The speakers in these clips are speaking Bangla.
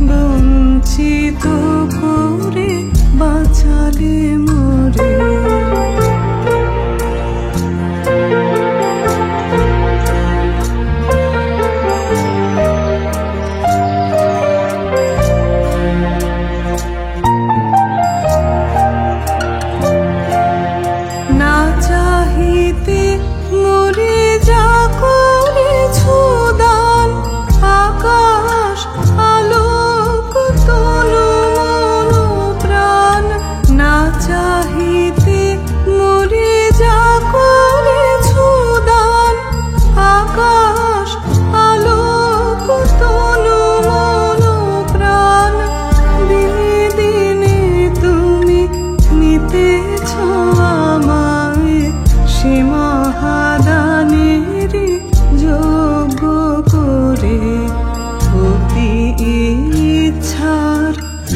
বঞ্চিত করে বাঁচালে মোরে। না চাহিতে মোরে যা করেছো দান, আকাশ আলোক তনু মন প্রাণ। না চাহিতে মোরে যা করেছো দান, আকাশ আলোক তনু মন প্রাণ। দিনে দিনে তুমি নিতেছ আমায়, সে মহাদানের যোগ্য করে। অতি ইচ্ছার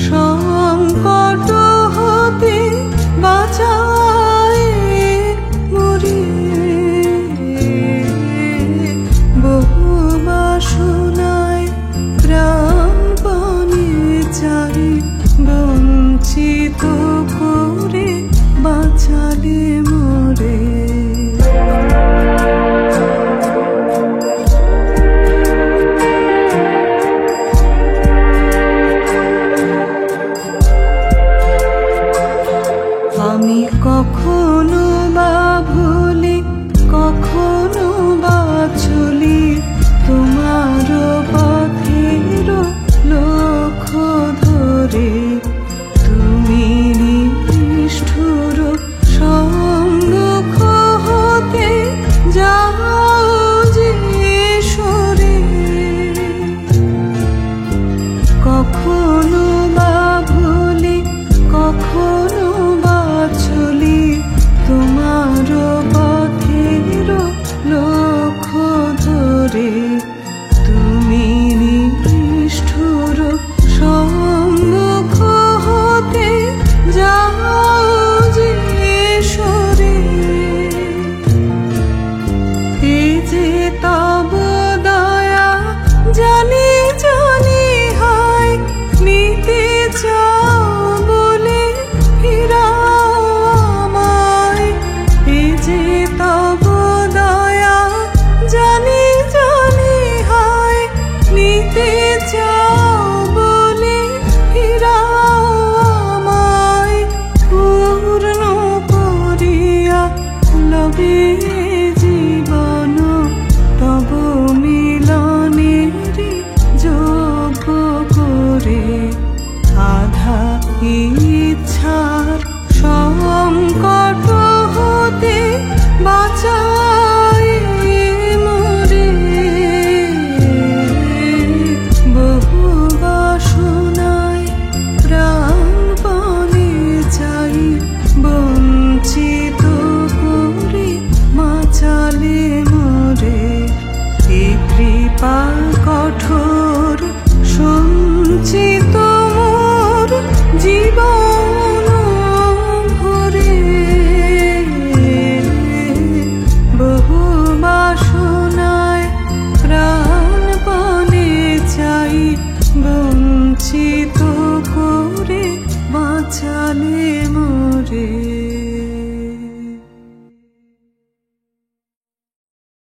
সংকট হতে বাঁচায় মোরে। বহু বাসনায় প্রাণপণে চাই, বঞ্চিত করে বাঁচালে মোরে। আমি কখনো বা ভুলি, কখনো বা চলি তোমার পথের লক্ষ্য ধরে। তুমি নিষ্ঠুর সম্মুখ হতে যাও যে সরে। কখনো বা ভুলি, কখনো বা চলি তোমার পথের লক্ষ্য ধরে। তুমি নিষ্ঠুর সম্মুখ হতে যাও যে সরে। এ যে তব দয়া জানি জানি হায়, নিতে চাও বলে ফিরাও আমায়। এ যে তব দয়া জানি জানি হায়, নিতে চাও বলে ফিরাও আমায়। পূর্ণ করিয়া লবে জীবন, তব মিলনের যোগ্য করে। আধা ইচ্ছার সংকট হতে